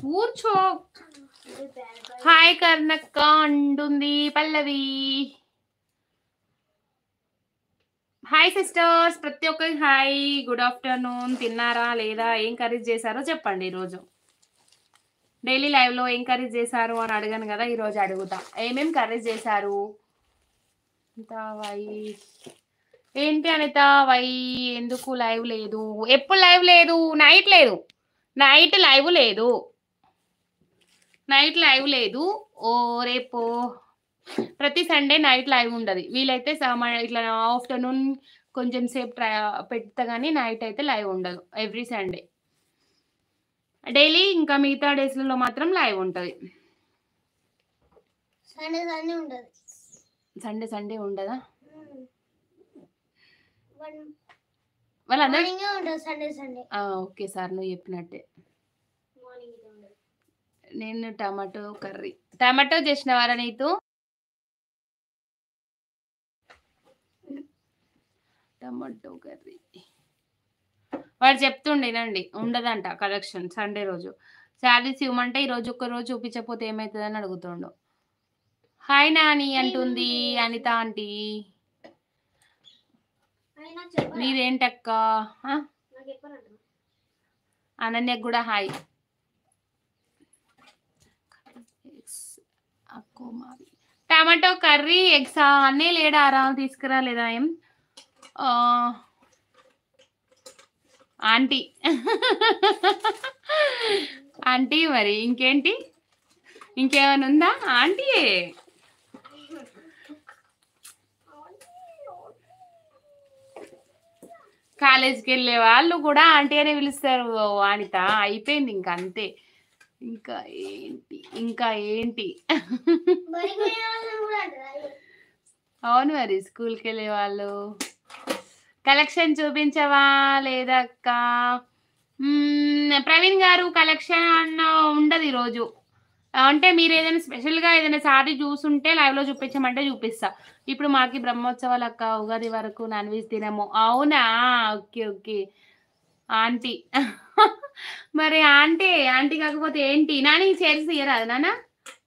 కూర్చో. హాయ్ కర్ణక్క అంటుంది పల్లవి. Hi sisters, ప్రతి ఒక్కరికి హాయ్, గుడ్ ఆఫ్టర్నూన్. తిన్నారా లేదా, ఏం కర్రీ చేశారో చెప్పండి. ఈరోజు డైలీ లైవ్ లో ఏం కర్రీ చేశారు అని అడగను కదా, ఈరోజు అడుగుతా. ఏమేం కర్రీ చేశారు? ఏంటి అనిత వై ఎందుకు లైవ్ లేదు? ఎప్పుడు లైవ్ లేదు? నైట్ లేదు, నైట్ లైవ్ లేదు, నైట్ లైవ్ లేదు. ఓ రేపు ప్రతి సండే నైట్ లైవ్ ఉండదు. వీలైతే ఇట్లా ఆఫ్టర్నూన్ కొంచెం సేపు పెడతా కానీ నైట్ అయితే లైవ్ ఉండదు ఎవ్రీ సండే. డైలీ ఇంకా మిగతా డేస్లలో మాత్రం లైవ్ ఉంటుంది. సండే సండే ఉండదా? వాళ్ళందరూ ఓకే సార్, నువ్వు చెప్పినట్టే. నేను టమాటో కర్రీ, టమాటో చేసిన వారా నీతో? టమాటో కర్రీ వాడు చెప్తుండేనండి, ఉండదంట కలెక్షన్ సండే రోజు. శాలరీస్ ఇవ్వమంటే ఈరోజు ఒక్క రోజు చూపించకపోతే ఏమవుతుందని అడుగుతుండు. హాయ్ నాని అంటుంది అనిత ఆంటీ. మీరేంటక్క? అనన్యకు కూడా హాయ్. టమాటో కర్రీ ఎగ్స్ అన్నీ లేడారా? తీసుకురాలేదా ఏం ఆంటీ? ఆంటీ మరి ఇంకేంటి, ఇంకేమైనా ఉందా ఆంటీ? కాలేజ్కి వెళ్ళే వాళ్ళు కూడా ఆంటీ అనే పిలుస్తారు. అనిత అయిపోయింది ఇంకా అంతే. ఇంకా ఏంటి, ఇంకా ఏంటి? అవును మరి, స్కూల్కి వెళ్ళే వాళ్ళు. కలెక్షన్ చూపించవా లేదక్క? ప్రవీణ్ గారు కలెక్షన్ ఉండదు ఈరోజు. అంటే మీరు ఏదైనా స్పెషల్గా ఏదైనా సారీ చూసుంటే లైవ్లో చూపించమంటే చూపిస్తా. ఇప్పుడు మాకి బ్రహ్మోత్సవాలు అక్క, ఉగాది వరకు నాన్ వెజ్ తినము. అవునా? Okay okay aunty. మరి ఆంటీ ఆంటీ కాకపోతే ఏంటి? నాని చైర్స్ తీయరాదు నాన్న?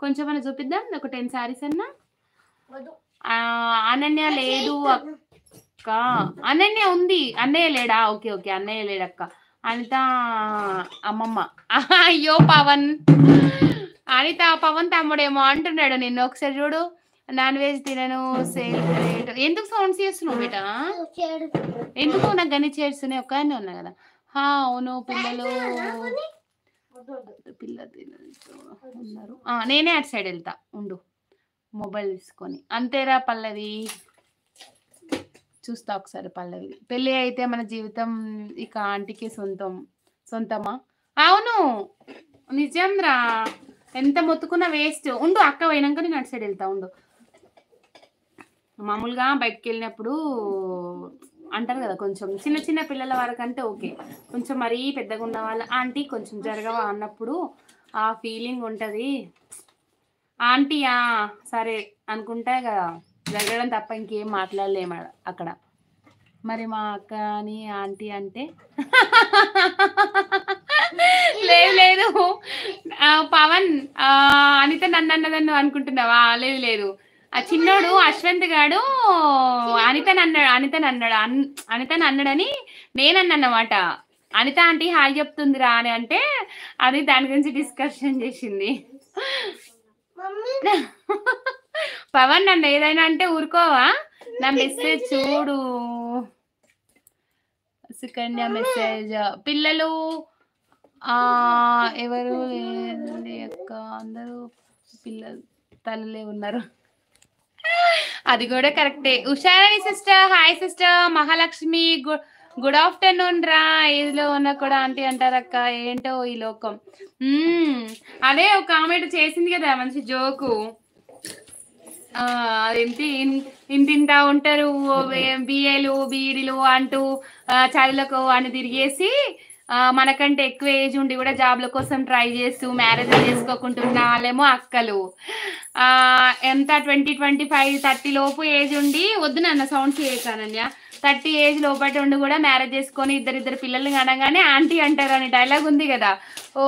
కొంచెం అన్న చూపిద్దాం, ఒక 10 సారీస్ అన్నా. అనన్య లేదు అక్క. అనన్య ఉంది, అన్నయ్య లేడా? ఓకే ఓకే అన్నయ్య లేడక్క. అనిత అమ్మమ్మ. అయ్యో పవన్, అనిత పవన్ తమ్ముడేమో అంటున్నాడు నిన్ను. ఒకసారి చూడు. నాన్ వెజ్ తినను సేల్ రేట్. ఎందుకు సౌండ్స్ చేస్తున్నావు బేటా? ఎందుకు? నాకు గని చేస్తున్నాయి, ఒక్కనే ఉన్నా కదా. అవును పిల్లలు ఉన్నారు. నేనే అటు సైడ్ వెళ్తా ఉండు, మొబైల్ తీసుకొని. అంతేరా పల్లవి? చూస్తా ఒకసారి పల్లవి. పెళ్ళి అయితే మన జీవితం ఇక ఆంటీకి సొంతమా? అవును నిజం రా, ఎంత మొత్తుకున్నా వేస్ట్. ఉండు అక్క పోయినాక నేను అటు సైడ్ వెళ్తా ఉండు. మామూలుగా బయటకు వెళ్ళినప్పుడు అంటారు కదా, కొంచెం చిన్న చిన్న పిల్లల వరకు అంటే ఓకే, కొంచెం మరీ పెద్దగా ఉన్న వాళ్ళ ఆంటీ కొంచెం జరగవా అన్నప్పుడు ఆ ఫీలింగ్ ఉంటుంది. ఆంటీయా సరే అనుకుంటా కదా, జరగడం తప్ప ఇంకేం మాట్లాడలేము అక్కడ. మరి మా అక్క అని ఆంటీ అంటే లేదు లేదు. పవన్ అనిత నన్ను అన్నదన్ను అనుకుంటున్నావా? లేదు లేదు, ఆ చిన్నోడు అశ్వంత్ గాడు అనితని అన్నాడని నేనన్నమాట. అనిత ఆంటీ హాయ్ చెప్తుందిరా అని అంటే అది దాని గురించి డిస్కషన్ చేసింది. పవన్ నన్ను ఏదైనా అంటే ఊరుకోవా? నా మెసేజ్ చూడు, సుకన్య మెసేజ్. పిల్లలు ఎవరు అక్క? అందరూ పిల్లలు తల్లులే ఉన్నారు. అది కూడా కరెక్టే. Usharani sister hi sister. Mahalakshmi good afternoon రా. ఏదిలో ఉన్నా కూడా ఆంటీ అంటారక్క, ఏంటో ఈ లోకం. అదే ఒక కామెంట్ చేసింది కదా మంచి జోకు. అదేంటి ఇంతింత ఉంటారు బిఏలు బీఈడీలు అంటూ చదువులకు అని తిరిగేసి మనకంటే ఎక్కువ ఏజ్ ఉండి కూడా జాబ్ల కోసం ట్రై చేస్తూ మ్యారేజ్ చేసుకోకుంటున్న వాళ్ళేమో అక్కలు. ఎంత 20, 25, 30 లోపు ఏజ్ ఉండి, వద్దు నన్న సౌండ్స్ చేయకానన్య, 30 ఏజ్ లోపటి ఉండి కూడా మ్యారేజ్ చేసుకొని ఇద్దరు పిల్లల్ని అనగానే ఆంటీ అంటారు అని డైలాగ్ ఉంది కదా. ఓ